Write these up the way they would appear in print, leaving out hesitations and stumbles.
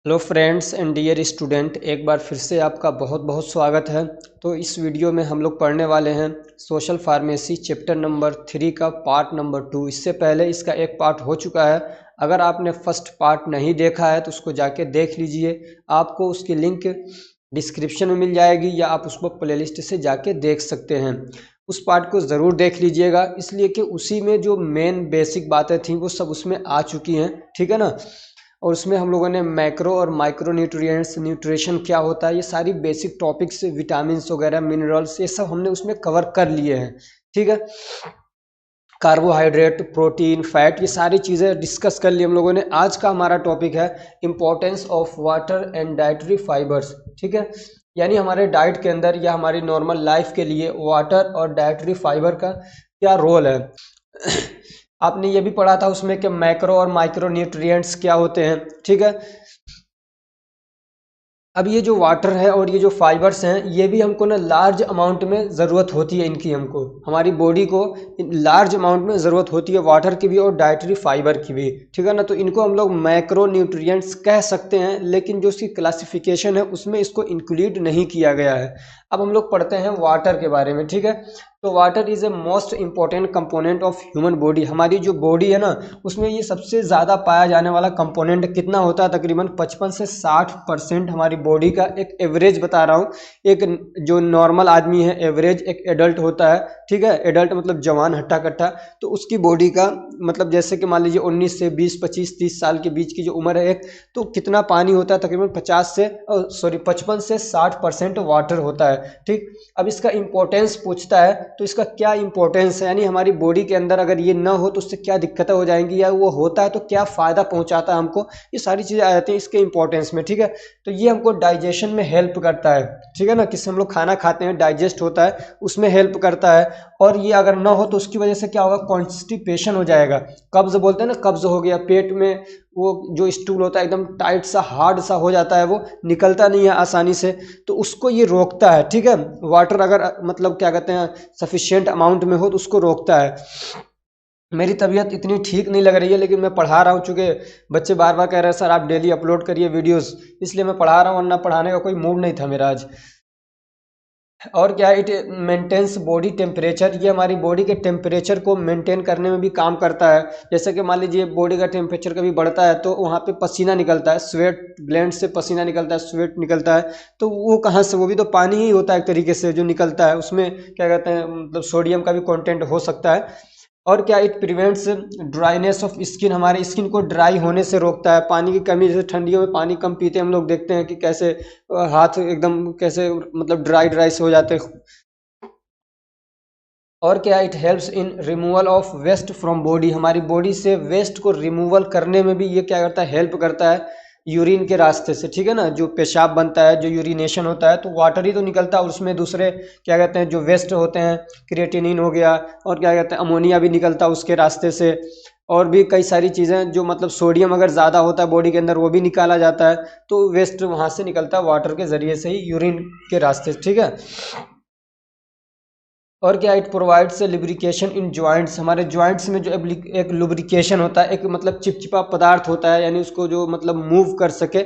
Hello friends and dear student, एक बार फिर से आपका बहुत बहुत स्वागत है। तो इस वीडियो में हम लोग पढ़ने वाले हैं सोशल फार्मेसी चैप्टर नंबर 3 का पार्ट नंबर 2। इससे पहले इसका एक पार्ट हो चुका है। अगर आपने फर्स्ट पार्ट नहीं देखा है तो उसको जाके देख लीजिए, आपको उसकी लिंक डिस्क्रिप्शन में मिल जाएगी या आप उसको प्लेलिस्ट से जाके देख सकते हैं। उस पार्ट को ज़रूर देख लीजिएगा, इसलिए कि उसी में जो मेन बेसिक बातें थी वो सब उसमें आ चुकी हैं, ठीक है ना। और उसमें हम लोगों ने मैक्रो और माइक्रो न्यूट्रिएंट्स, न्यूट्रिशन क्या होता है, ये सारी बेसिक टॉपिक्स, विटामिन्स वगैरह, मिनरल्स, ये सब हमने उसमें कवर कर लिए हैं, ठीक है। कार्बोहाइड्रेट, प्रोटीन, फैट, ये सारी चीज़ें डिस्कस कर ली हम लोगों ने। आज का हमारा टॉपिक है importance of water and dietary fibres, ठीक है। यानी हमारे डाइट के अंदर या हमारी नॉर्मल लाइफ के लिए वाटर और डाइटरी फाइबर का क्या रोल है। आपने ये भी पढ़ा था उसमें कि मैक्रो और माइक्रो न्यूट्रिएंट्स क्या होते हैं, ठीक है। अब ये जो वाटर है और ये जो फाइबर्स हैं, ये भी हमको ना लार्ज अमाउंट में ज़रूरत होती है इनकी, हमको हमारी बॉडी को लार्ज अमाउंट में ज़रूरत होती है वाटर की भी और डाइटरी फाइबर की भी, ठीक है ना। तो इनको हम लोग मैक्रो न्यूट्रिएंट्स कह सकते हैं, लेकिन जो इसकी क्लासिफिकेशन है उसमें इसको इंक्लूड नहीं किया गया है। अब हम लोग पढ़ते हैं वाटर के बारे में, ठीक है। तो water is a most important component of human body. हमारी जो बॉडी है ना, उसमें ये सबसे ज़्यादा पाया जाने वाला कंपोनेंट कितना होता है, तकरीबन 55 से 60% हमारी बॉडी का। एक एवरेज बता रहा हूँ, एक जो नॉर्मल आदमी है एवरेज, एक एडल्ट होता है, ठीक है। एडल्ट मतलब जवान हट्टा कट्टा, तो उसकी बॉडी का मतलब जैसे कि मान लीजिए 19 से 20, 25, 30 साल के बीच की जो उम्र है एक, तो कितना पानी होता है, तकरीबन 55 से 60% वाटर होता है, ठीक। अब इसका इंपॉर्टेंस पूछता है, तो इसका क्या इंपॉर्टेंस है, यानी हमारी बॉडी के अंदर अगर ये ना हो तो उससे क्या दिक्कतें हो जाएंगी, या वो होता है तो क्या फ़ायदा पहुंचाता है हमको, ये सारी चीज़ें आ जाती हैं इसके इंपॉर्टेंस में, ठीक है। तो ये हमको डाइजेशन में हेल्प करता है, ठीक है ना। किससे हम लोग खाना खाते हैं, डाइजेस्ट होता है, उसमें हेल्प करता है। और ये अगर ना हो तो उसकी वजह से क्या होगा, कॉन्स्टिपेशन हो जाएगा। कब्ज बोलते हैं ना, कब्ज हो गया पेट में, वो जो स्टूल होता है एकदम टाइट सा, हार्ड सा हो जाता है, वो निकलता नहीं है आसानी से, तो उसको ये रोकता है, ठीक है। वाटर अगर मतलब क्या कहते हैं सफिशिएंट अमाउंट में हो तो उसको रोकता है। मेरी तबीयत इतनी ठीक नहीं लग रही है, लेकिन मैं पढ़ा रहा हूँ, चूँकि बच्चे बार बार कह रहे हैं सर आप डेली अपलोड करिए वीडियोस, इसलिए मैं पढ़ा रहा हूँ, वरना पढ़ाने का कोई मूड नहीं था मेरा आज। और क्या, इट मेंटेन्स बॉडी टेम्परेचर, ये हमारी बॉडी के टेम्परेचर को मेंटेन करने में भी काम करता है। जैसे कि मान लीजिए बॉडी का टेम्परेचर कभी बढ़ता है तो वहाँ पे पसीना निकलता है, स्वेट ग्लैंड से पसीना निकलता है, स्वेट निकलता है, तो वो कहाँ से, वो भी तो पानी ही होता है एक तरीके से जो निकलता है, उसमें क्या कहते हैं मतलब सोडियम का भी कंटेंट हो सकता है। और क्या, it prevents dryness of skin, हमारे स्किन को ड्राई होने से रोकता है। पानी की कमी, जैसे ठंडियों में पानी कम पीते हैं हम लोग, देखते हैं कि कैसे हाथ एकदम कैसे मतलब ड्राई ड्राई से हो जाते हैं। और क्या, it helps in removal of waste from body, हमारी बॉडी से वेस्ट को रिमूवल करने में भी ये क्या करता है, हेल्प करता है यूरिन के रास्ते से, ठीक है ना। जो पेशाब बनता है, जो यूरिनेशन होता है, तो वाटर ही तो निकलता है, और उसमें दूसरे क्या कहते हैं जो वेस्ट होते हैं, क्रिएटिनिन हो गया, और क्या कहते हैं अमोनिया भी निकलता है उसके रास्ते से। और भी कई सारी चीज़ें जो मतलब सोडियम अगर ज़्यादा होता है बॉडी के अंदर वो भी निकाला जाता है, तो वेस्ट वहाँ से निकलता है वाटर के ज़रिए से ही, यूरिन के रास्ते से, ठीक है। और क्या, it provides lubrication in joints, हमारे जॉइंट्स में जो एक लुब्रिकेशन होता है, एक मतलब चिपचिपा पदार्थ होता है, यानी उसको जो मतलब मूव कर सके,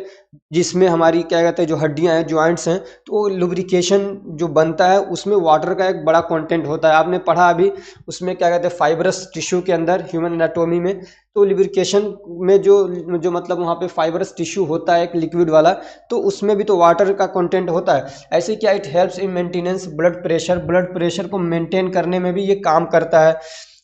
जिसमें हमारी क्या कहते हैं जो हड्डियां हैं, जॉइंट्स हैं, तो वो लुब्रिकेशन जो बनता है उसमें वाटर का एक बड़ा कंटेंट होता है। आपने पढ़ा अभी उसमें क्या कहते हैं फाइबरस टिश्यू के अंदर, ह्यूमन एनाटोमी में, तो लिब्रिकेशन में जो मतलब वहाँ पे फाइबरस टिश्यू होता है एक लिक्विड वाला, तो उसमें भी तो वाटर का कंटेंट होता है। ऐसे क्या, it helps in maintenance blood pressure, blood pressure को मेंटेन करने में भी ये काम करता है।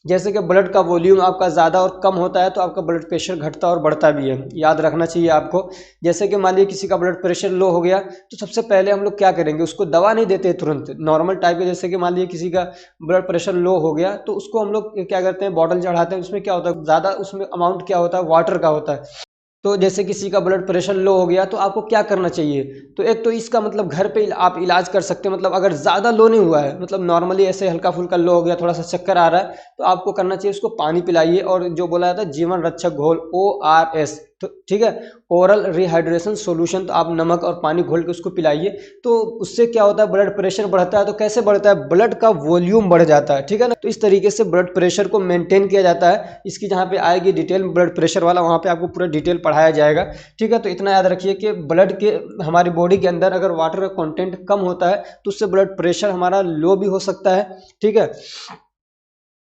जैसे कि ब्लड का वॉल्यूम आपका ज़्यादा और कम होता है तो आपका ब्लड प्रेशर घटता और बढ़ता भी है, याद रखना चाहिए आपको। जैसे कि मान लीजिए किसी का ब्लड प्रेशर लो हो गया, तो सबसे पहले हम लोग क्या करेंगे, उसको दवा नहीं देते तुरंत, नॉर्मल टाइप के, जैसे कि मान लीजिए किसी का ब्लड प्रेशर लो हो गया तो उसको हम लोग क्या करते हैं, बॉटल चढ़ाते हैं, उसमें क्या होता है ज़्यादा, उसमें अमाउंट क्या होता है, वाटर का होता है। तो जैसे किसी का ब्लड प्रेशर लो हो गया तो आपको क्या करना चाहिए, तो एक तो इसका मतलब घर पे आप इलाज कर सकते हैं, मतलब अगर ज़्यादा लो नहीं हुआ है, मतलब नॉर्मली ऐसे हल्का फुल्का लो हो गया, थोड़ा सा चक्कर आ रहा है, तो आपको करना चाहिए उसको पानी पिलाइए, और जो बोला जाता है जीवन रक्षक घोल ORS, तो ठीक है, ओरल रिहाइड्रेशन सॉल्यूशन, तो आप नमक और पानी घोल के उसको पिलाइए, तो उससे क्या होता है, ब्लड प्रेशर बढ़ता है। तो कैसे बढ़ता है, ब्लड का वॉल्यूम बढ़ जाता है, ठीक है ना। तो इस तरीके से ब्लड प्रेशर को मेंटेन किया जाता है। इसकी जहाँ पे आएगी डिटेल ब्लड प्रेशर वाला, वहाँ पे आपको पूरा डिटेल पढ़ाया जाएगा, ठीक है। तो इतना याद रखिए कि ब्लड के, हमारी बॉडी के अंदर अगर वाटर का कंटेंट कम होता है तो उससे ब्लड प्रेशर हमारा लो भी हो सकता है, ठीक है।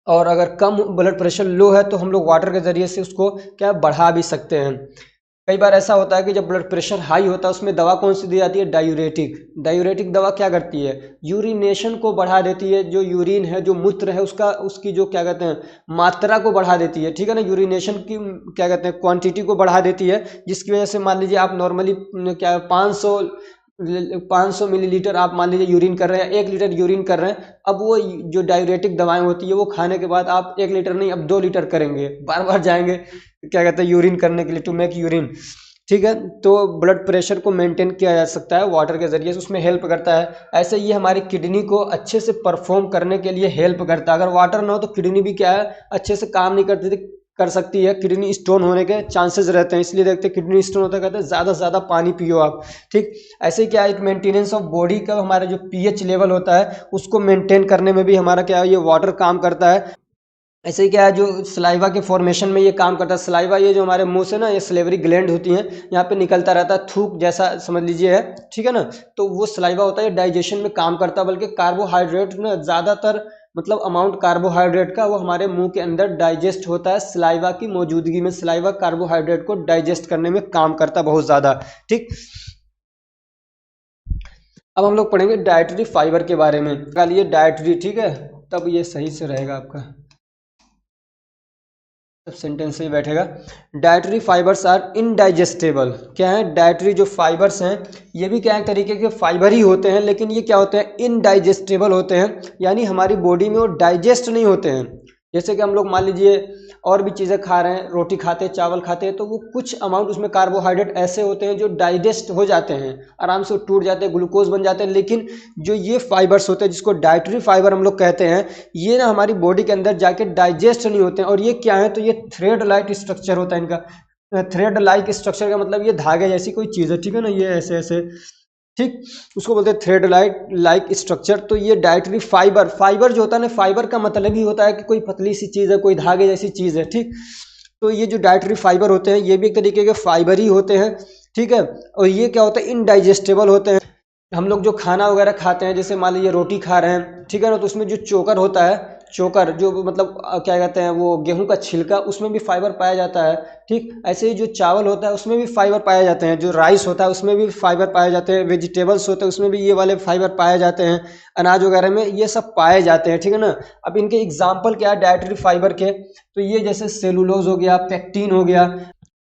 और अगर कम ब्लड प्रेशर लो है तो हम लोग वाटर के ज़रिए से उसको क्या बढ़ा भी सकते हैं। कई बार ऐसा होता है कि जब ब्लड प्रेशर हाई होता है, उसमें दवा कौन सी दी जाती है, डायूरेटिक। डायूरेटिक दवा क्या करती है, यूरिनेशन को बढ़ा देती है, जो यूरिन है, जो मूत्र है, उसकी जो क्या कहते हैं मात्रा को बढ़ा देती है, ठीक है ना। यूरिनेशन की क्या कहते हैं क्वांटिटी को बढ़ा देती है, जिसकी वजह से मान लीजिए आप नॉर्मली क्या 500 मिलीलीटर आप मान लीजिए यूरिन कर रहे हैं, 1 लीटर यूरिन कर रहे हैं। अब वो जो डायूरेटिक दवाएं होती है वो खाने के बाद आप 1 लीटर नहीं, अब 2 लीटर करेंगे, बार बार जाएंगे क्या कहते हैं यूरिन करने के लिए, टू मेक यूरिन, ठीक है। तो ब्लड प्रेशर को मेंटेन किया जा सकता है वाटर के ज़रिए से, उसमें हेल्प करता है। ऐसे ये हमारी किडनी को अच्छे से परफॉर्म करने के लिए हेल्प करता है। अगर वाटर ना हो तो किडनी भी क्या है, अच्छे से काम नहीं करती थी, कर सकती है, किडनी स्टोन होने के चांसेस रहते हैं। इसलिए देखते हैं किडनी स्टोन होता है, कहते हैं ज़्यादा से ज़्यादा पानी पियो आप, ठीक। ऐसे ही क्या है, एक मेंटेनेंस ऑफ बॉडी का हमारा जो पीएच लेवल होता है उसको मेंटेन करने में भी हमारा क्या है, ये वाटर काम करता है। ऐसे ही क्या है, जो सलाइवा के फॉर्मेशन में ये काम करता है। सलाइवा ये जो हमारे मुंह से ना, ये सलेवरी ग्लैंड होती हैं, यहाँ पे निकलता रहता है, थूक जैसा समझ लीजिए है, ठीक है ना। तो वो सलाइवा होता है, डाइजेशन में काम करता है, बल्कि कार्बोहाइड्रेट ना ज़्यादातर मतलब अमाउंट कार्बोहाइड्रेट का वो हमारे मुंह के अंदर डाइजेस्ट होता है सलाइवा की मौजूदगी में। सलाइवा कार्बोहाइड्रेट को डाइजेस्ट करने में काम करता है बहुत ज़्यादा, ठीक। अब हम लोग पढ़ेंगे डाइटरी फाइबर के बारे में। कल ये डाइटरी, ठीक है, तब ये सही से रहेगा आपका, सब सेंटेंस से ही बैठेगा। Dietary fibres are indigestible. क्या है, डाइटरी जो फाइबर्स हैं ये भी क्या है, तरीके के फाइबर ही होते हैं, लेकिन ये क्या होते हैं, इनडाइजेस्टेबल होते हैं, यानी हमारी बॉडी में वो डाइजेस्ट नहीं होते हैं। जैसे कि हम लोग मान लीजिए और भी चीज़ें खा रहे हैं, रोटी खाते हैं, चावल खाते हैं, तो वो कुछ अमाउंट उसमें कार्बोहाइड्रेट ऐसे होते हैं जो डाइजेस्ट हो जाते हैं, आराम से टूट जाते हैं, ग्लूकोज बन जाते हैं। लेकिन जो ये फाइबर्स होते हैं, जिसको डाइटरी फाइबर हम लोग कहते हैं, ये ना हमारी बॉडी के अंदर जाके डाइजेस्ट नहीं होते हैं। और ये क्या है, तो ये थ्रेड लाइक स्ट्रक्चर होता है इनका। थ्रेड लाइक स्ट्रक्चर का मतलब ये धागे जैसी कोई चीज़ है, ठीक है ना, ये ऐसे ऐसे, ठीक, उसको बोलते हैं थ्रेड लाइक स्ट्रक्चर। तो ये डाइटरी फाइबर जो होता है ना, फाइबर का मतलब ही होता है कि कोई पतली सी चीज़ है, कोई धागे जैसी चीज़ है, ठीक। तो ये जो डाइटरी फाइबर होते हैं ये भी एक तरीके के फाइबर ही होते हैं, ठीक है। और ये क्या होता है, इनडाइजेस्टेबल होते हैं। हम लोग जो खाना वगैरह खाते हैं, जैसे मान लीजिए रोटी खा रहे हैं, ठीक है ना, तो उसमें जो चोकर होता है, चोकर जो मतलब क्या कहते हैं, वो गेहूं का छिलका, उसमें भी फाइबर पाया जाता है, ठीक। ऐसे ही जो चावल होता है उसमें भी फाइबर पाए जाते हैं, जो राइस होता है उसमें भी फाइबर पाए जाते हैं, वेजिटेबल्स होते हैं उसमें भी ये वाले फाइबर पाए जाते हैं, अनाज वगैरह में ये सब पाए जाते हैं, ठीक है ना। अब इनके एग्जाम्पल क्या है डाइटरी फाइबर के, तो ये जैसे सेलुलोज हो गया, पेक्टिन हो गया,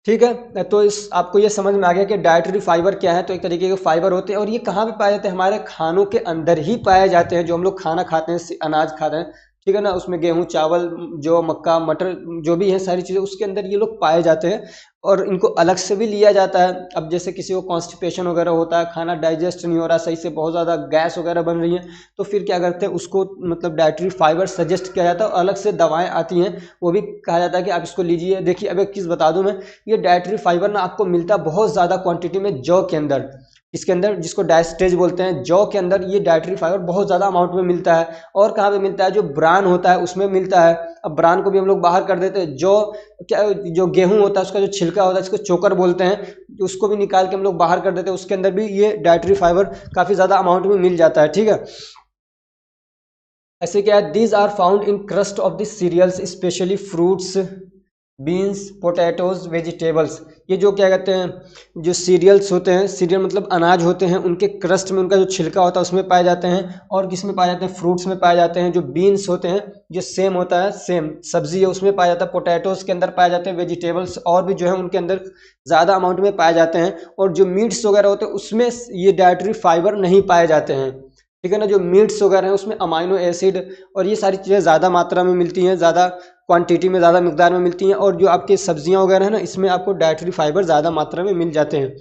ठीक है। तो इस आपको ये समझ में आ गया कि डाइटरी फाइबर क्या है। तो एक तरीके के फाइबर होते हैं, और ये कहाँ पे पाए जाते हैं, हमारे खानों के अंदर ही पाए जाते हैं। जो हम लोग खाना खाते हैं, अनाज खाते हैं, ठीक है ना, उसमें गेहूं, चावल, जो मक्का, मटर, जो भी है सारी चीज़ें उसके अंदर ये लोग पाए जाते हैं, और इनको अलग से भी लिया जाता है। अब जैसे किसी को कॉन्स्टिपेशन वगैरह होता है, खाना डाइजेस्ट नहीं हो रहा सही से, बहुत ज़्यादा गैस वगैरह बन रही है, तो फिर क्या करते हैं, उसको मतलब डाइटरी फाइबर सजेस्ट किया जाता है। और अलग से दवाएं आती हैं, वो भी कहा जाता है कि आप इसको लीजिए। देखिए अब एक चीज़ बता दूं मैं, ये डाइटरी फाइबर ना आपको मिलता है बहुत ज़्यादा क्वांटिटी में जौ के अंदर, इसके अंदर, जिसको डायस्टेज बोलते हैं, जौ के अंदर ये डाइटरी फाइबर बहुत ज़्यादा अमाउंट में मिलता है। और कहाँ पे मिलता है, जो ब्रान होता है उसमें मिलता है। अब ब्रान को भी हम लोग बाहर कर देते हैं। जो क्या, जो गेहूं होता है उसका जो छिलका होता है, इसको चोकर बोलते हैं, उसको भी निकाल के हम लोग बाहर कर देते हैं, उसके अंदर भी ये डाइटरी फाइबर काफ़ी ज़्यादा अमाउंट में मिल जाता है, ठीक है। ऐसे क्या है, these are found in crust of the cereals, specially fruits, beans, potatoes, vegetables. ये जो क्या कहते हैं, जो सीरियल्स होते हैं, सीरियल मतलब अनाज होते हैं, उनके क्रस्ट में उनका जो छिलका होता है उसमें पाए जाते हैं। और किस में पाए जाते हैं, फ्रूट्स में पाए जाते हैं। जो बीन्स होते हैं, जो सेम होता है, सेम सब्जी है, उसमें पाया जाता है। पोटैटोज के अंदर पाए जाते हैं। वेजिटेबल्स और भी जो है उनके अंदर ज़्यादा अमाउंट में पाए जाते हैं। और जो मीट्स वगैरह होते हैं उसमें ये डाइटरी फाइबर नहीं पाए जाते हैं, ठीक है ना। जो मीट्स वगैरह हैं उसमें अमाइनो एसिड और ये सारी चीज़ें ज़्यादा मात्रा में मिलती हैं, ज़्यादा क्वांटिटी में, ज़्यादा मिकदार में मिलती हैं। और जो आपकी सब्जियां वगैरह हैं ना, इसमें आपको डाइटरी फाइबर ज़्यादा मात्रा में मिल जाते हैं।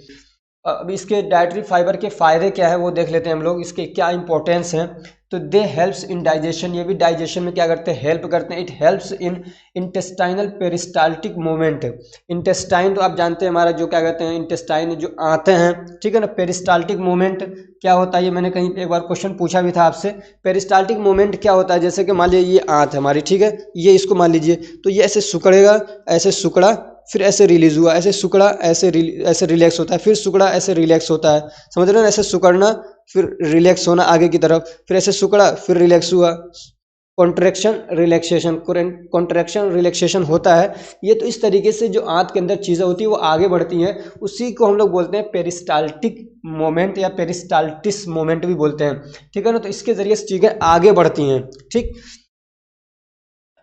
अब इसके डाइटरी फाइबर के फ़ायदे क्या है वो देख लेते हैं हम लोग, इसके क्या इंपॉर्टेंस हैं। तो दे हेल्प्स इन डाइजेशन, ये भी डाइजेशन में क्या करते हैं, हेल्प करते हैं। It helps in intestinal peristaltic movement. Intestine तो आप जानते हैं हमारा जो क्या कहते हैं, इंटेस्टाइन जो आते हैं, ठीक है ना। पेरिस्टाल्टिक मूवमेंट क्या होता है, ये मैंने कहीं एक बार क्वेश्चन पूछा भी था आपसे। पेरिस्टाल्टिक मूवमेंट क्या होता है, जैसे कि मान लीजिए ये आंत है हमारी, ठीक है, ये इसको मान लीजिए, तो ये ऐसे सिकुड़ेगा, ऐसे सिकुड़ा, फिर ऐसे रिलीज हुआ, ऐसे सिकुड़ा, ऐसे रिलैक्स होता है, फिर सिकुड़ा, ऐसे रिलैक्स होता है, समझ रहे हो ना। ऐसे सिकुड़ना फिर रिलैक्स होना आगे की तरफ, फिर ऐसे सिकुड़ा फिर रिलैक्स हुआ, कॉन्ट्रैक्शन रिलैक्सेशन, कॉन्ट्रैक्शन रिलैक्सेशन होता है। ये तो इस तरीके से जो आंत के अंदर चीज़ें होती है वो आगे बढ़ती हैं, उसी को हम लोग बोलते हैं पेरिस्टाल्टिक मोमेंट या पेरिस्टाल्टिस मोमेंट भी बोलते हैं, ठीक है ना। तो इसके जरिए से चीज़ें आगे बढ़ती हैं, ठीक।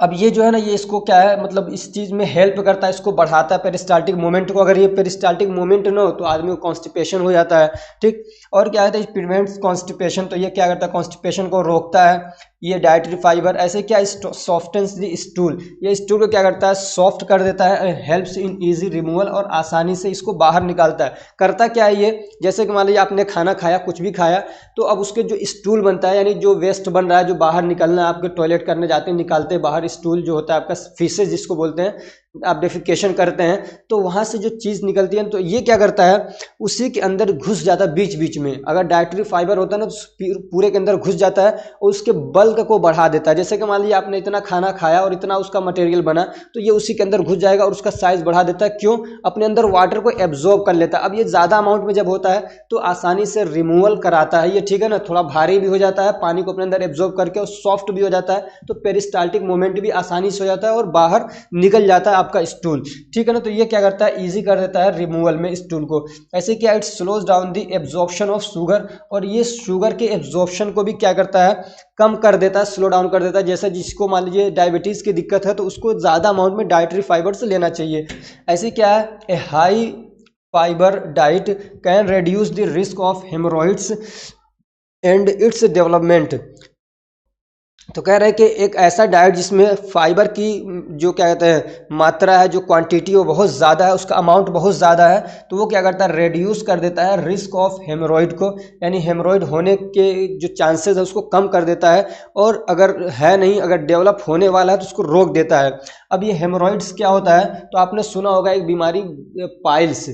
अब ये जो है ना, ये इसको क्या है, मतलब इस चीज़ में हेल्प करता है, इसको बढ़ाता है पेरिस्टाल्टिक मूवमेंट को। अगर ये पेरिस्टाल्टिक मूवमेंट ना हो तो आदमी को कॉन्स्टिपेशन हो जाता है, ठीक। और क्या है, प्रिवेंट्स कॉन्स्टिपेशन, तो ये क्या करता है, कॉन्स्टिपेशन को रोकता है। ये डाइटरी फाइबर ऐसे क्या सॉफ्टन्स द स्टूल, ये स्टूल को क्या करता है, सॉफ्ट कर देता है। हेल्प्स इन इजी रिमूवल, और आसानी से इसको बाहर निकालता है। करता क्या है ये, जैसे कि मान लीजिए आपने खाना खाया, कुछ भी खाया, तो अब उसके जो स्टूल बनता है, यानी जो वेस्ट बन रहा है, जो बाहर निकलना है, आपके टॉयलेट करने जाते हैं, निकालते हैं बाहर, स्टूल जो होता है आपका, फीसेज जिसको बोलते हैं, आप डेफिकेशन करते हैं, तो वहाँ से जो चीज़ निकलती है, तो ये क्या करता है, उसी के अंदर घुस जाता है बीच बीच में। अगर डाइटरी फाइबर होता है ना, तो पूरे के अंदर घुस जाता है और उसके बल्क को बढ़ा देता है। जैसे कि मान लीजिए आपने इतना खाना खाया और इतना उसका मटेरियल बना, तो ये उसी के अंदर घुस जाएगा और उसका साइज बढ़ा देता है। क्यों, अपने अंदर वाटर को एब्जॉर्ब कर लेता है। अब ये ज़्यादा अमाउंट में जब होता है तो आसानी से रिमूवल कराता है ये, ठीक है ना। थोड़ा भारी भी हो जाता है, पानी को अपने अंदर एब्जॉर्ब करके, और सॉफ्ट भी हो जाता है, तो पेरिस्टाल्टिक मूवमेंट भी आसानी से हो जाता है और बाहर निकल जाता है आपका स्टूल, ठीक है ना। तो ये क्या करता है, इजी कर देता है रिमूवल में स्टूल को। ऐसे क्या, it slows down the absorption of sugar, और ये शुगर के एब्जॉर्प्शन को भी क्या करता है, कम कर देता है, स्लो डाउन कर देता है। जैसे जिसको मान लीजिए डायबिटीज़ की दिक्कत है, तो उसको ज़्यादा अमाउंट में डाइटरी फाइबर्स लेना चाहिए। ऐसे क्या है, a high fibre diet can reduce the risk of haemorrhoids and its development. तो कह रहे हैं कि एक ऐसा डाइट जिसमें फाइबर की जो क्या कहते हैं मात्रा है, जो क्वांटिटी वो बहुत ज़्यादा है, उसका अमाउंट बहुत ज़्यादा है, तो वो क्या करता है, रेड्यूस कर देता है रिस्क ऑफ हेमोरॉइड को, यानी हेमोरॉइड होने के जो चांसेस है उसको कम कर देता है, और अगर है नहीं, अगर डेवलप होने वाला है तो उसको रोक देता है। अब ये हेमोरॉइड्स क्या होता है, तो आपने सुना होगा एक बीमारी पाइल्स,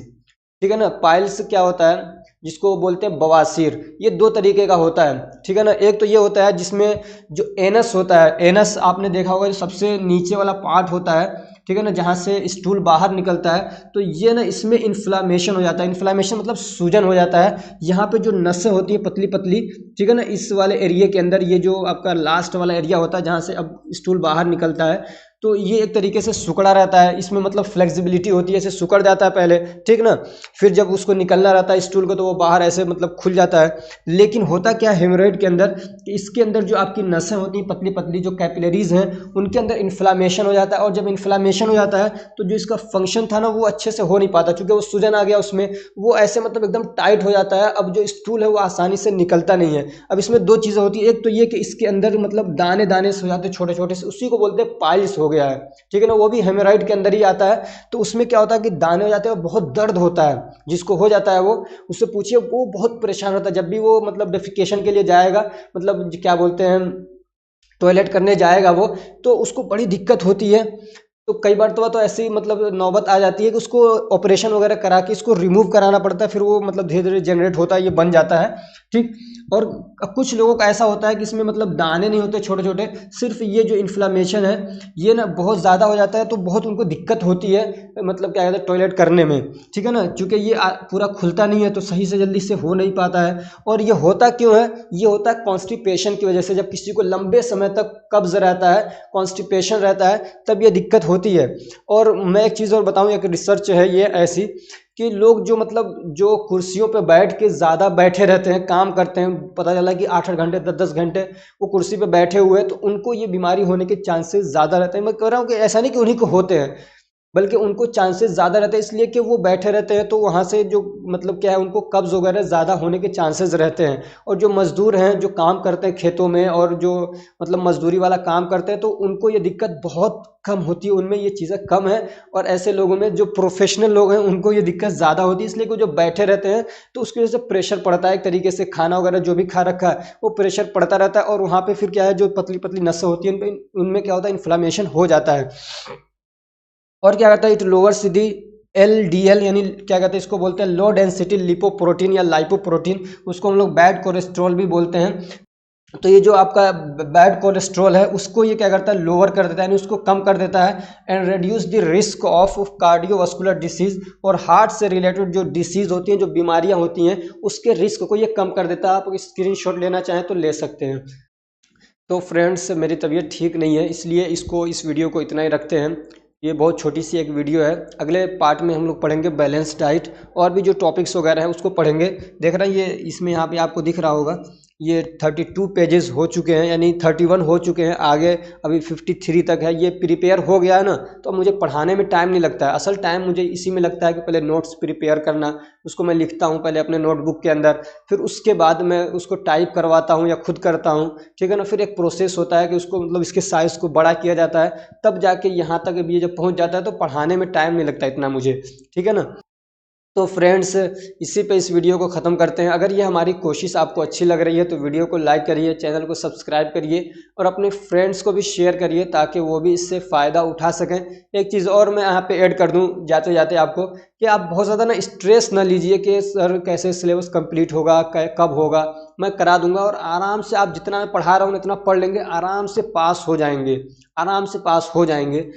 ठीक है ना। पाइल्स क्या होता है, जिसको बोलते हैं बवासीर, ये दो तरीके का होता है, ठीक है ना। एक तो ये होता है जिसमें जो एनस होता है, एनस आपने देखा होगा, जो सबसे नीचे वाला पार्ट होता है, ठीक है ना, जहाँ से स्टूल बाहर निकलता है, तो ये ना इसमें इन्फ्लामेशन हो जाता है। इन्फ्लामेशन मतलब सूजन हो जाता है। यहाँ पे जो नसें होती है पतली पतली, ठीक है ना, इस वाले एरिया के अंदर, ये जो आपका लास्ट वाला एरिया होता है जहाँ से अब स्टूल बाहर निकलता है, तो ये एक तरीके से सिकुड़ा रहता है। इसमें मतलब फ्लेक्सिबिलिटी होती है, ऐसे सिकुड़ जाता है पहले, ठीक ना। फिर जब उसको निकलना रहता है स्टूल को, तो वो बाहर ऐसे मतलब खुल जाता है। लेकिन होता क्या है हेमोरॉइड के अंदर, कि इसके अंदर जो आपकी नसें होती हैं पतली पतली, जो कैपिलरीज हैं, उनके अंदर इन्फ्लामेशन हो जाता है। और जब इन्फ्लामेशन हो जाता है तो जो इसका फंक्शन था ना, वो अच्छे से हो नहीं पाता, क्योंकि वो सूजन आ गया उसमें, वो ऐसे मतलब एकदम टाइट हो जाता है। अब जो स्टूल है वो आसानी से निकलता नहीं है। अब इसमें दो चीज़ें होती है, एक तो ये कि इसके अंदर मतलब दाने दाने से हो जाते हैं छोटे छोटे से, उसी को बोलते हैं पाइल्स हो गया है, ठीक है ना। वो भी हेमोरॉइड के अंदर ही आता है। तो उसमें क्या होता है कि दाने हो जाते हैं और बहुत दर्द होता है। जिसको हो जाता है वो, उससे पूछिए, वो बहुत परेशान होता है। जब भी वो मतलब डेफिकेशन के लिए जाएगा, मतलब क्या बोलते हैं, टॉयलेट करने जाएगा वो, तो उसको बड़ी दिक्कत होती है। तो कई बार तो ऐसी मतलब नौबत आ जाती है कि उसको ऑपरेशन वगैरह करा के इसको रिमूव कराना पड़ता है, फिर वो मतलब धीरे धीरे जनरेट होता है, ये बन जाता है, ठीक। और कुछ लोगों का ऐसा होता है कि इसमें मतलब दाने नहीं होते छोटे छोटे, सिर्फ ये जो इन्फ्लामेशन है ये ना बहुत ज़्यादा हो जाता है, तो बहुत उनको दिक्कत होती है, मतलब क्या कहते हैं, टॉयलेट करने में, ठीक है ना। क्योंकि ये पूरा खुलता नहीं है, तो सही से जल्दी से हो नहीं पाता है। और ये होता क्यों है, ये होता है कॉन्स्टिपेशन की वजह से। जब किसी को लंबे समय तक कब्ज रहता है, कॉन्स्टिपेशन रहता है, तब ये दिक्कत होती है। और मैं एक चीज़ और बताऊं, एक रिसर्च है ये ऐसी, कि लोग जो मतलब जो कुर्सियों पे बैठ के ज़्यादा बैठे रहते हैं, काम करते हैं, पता चला कि 8-8 घंटे 10-10 घंटे वो कुर्सी पे बैठे हुए हैं, तो उनको ये बीमारी होने के चांसेस ज़्यादा रहते हैं। मैं कह रहा हूँ कि ऐसा नहीं कि उन्हीं को होते हैं, बल्कि उनको चांसेस ज़्यादा रहते हैं, इसलिए कि वो बैठे रहते हैं तो वहाँ से जो मतलब क्या है, उनको कब्ज़ वगैरह ज़्यादा होने के चांसेस रहते हैं। और जो मज़दूर हैं जो काम करते हैं खेतों में और जो मतलब मज़दूरी वाला काम करते हैं, तो उनको ये दिक्कत बहुत कम होती है, उनमें ये चीज़ें कम है। और ऐसे लोगों में जो प्रोफेशनल लोग हैं उनको ये दिक्कत ज़्यादा होती है, इसलिए कि जो बैठे रहते हैं तो उसकी वजह से प्रेशर पड़ता है, एक तरीके से खाना वगैरह जो भी खा रखा है वो प्रेशर पड़ता रहता है। और वहाँ पे फिर क्या है, जो पतली पतली नसें होती हैं उनमें क्या होता है, इन्फ्लामेशन हो जाता है। और क्या कहता है, इट लोअर्स दी LDL, यानी क्या कहते हैं, इसको बोलते हैं लो डेंसिटी लिपोप्रोटीन या लाइपोप्रोटीन, उसको हम लोग बैड कोलेस्ट्रॉल भी बोलते हैं। तो ये जो आपका बैड कोलेस्ट्रॉल है उसको ये क्या करता है, लोअर कर देता है, यानी उसको कम कर देता है। And reduce the risk of cardiovascular disease, और हार्ट से रिलेटेड जो डिसीज होती हैं, जो बीमारियां होती हैं, उसके रिस्क को ये कम कर देता है। आप स्क्रीनशॉट लेना चाहें तो ले सकते हैं। तो फ्रेंड्स, मेरी तबीयत ठीक नहीं है, इसलिए इस वीडियो को इतना ही रखते हैं। ये बहुत छोटी सी एक वीडियो है। अगले पार्ट में हम लोग पढ़ेंगे बैलेंस डाइट, और भी जो टॉपिक्स वगैरह हैं उसको पढ़ेंगे। देख रहे हैं ये इसमें यहाँ पे आपको दिख रहा होगा, ये 32 पेजेस हो चुके हैं, यानी 31 हो चुके हैं, आगे अभी 53 तक है। ये प्रिपेयर हो गया है ना, तो मुझे पढ़ाने में टाइम नहीं लगता है। असल टाइम मुझे इसी में लगता है कि पहले नोट्स प्रिपेयर करना, उसको मैं लिखता हूँ पहले अपने नोटबुक के अंदर, फिर उसके बाद मैं उसको टाइप करवाता हूँ या खुद करता हूँ, ठीक है ना। फिर एक प्रोसेस होता है कि उसको मतलब इसके साइज़ को बड़ा किया जाता है, तब जाके यहाँ तक ये जब पहुँच जाता है तो पढ़ाने में टाइम नहीं लगता इतना मुझे, ठीक है ना। तो फ्रेंड्स, इसी पे इस वीडियो को ख़त्म करते हैं। अगर ये हमारी कोशिश आपको अच्छी लग रही है तो वीडियो को लाइक करिए, चैनल को सब्सक्राइब करिए, और अपने फ्रेंड्स को भी शेयर करिए ताकि वो भी इससे फ़ायदा उठा सकें। एक चीज़ और मैं यहाँ पे ऐड कर दूँ जाते जाते आपको, कि आप बहुत ज़्यादा ना स्ट्रेस ना लीजिए कि सर कैसे सिलेबस कंप्लीट होगा, कब होगा। मैं करा दूंगा, और आराम से आप जितना मैं पढ़ा रहा हूँ इतना पढ़ लेंगे, आराम से पास हो जाएंगे, आराम से पास हो जाएंगे।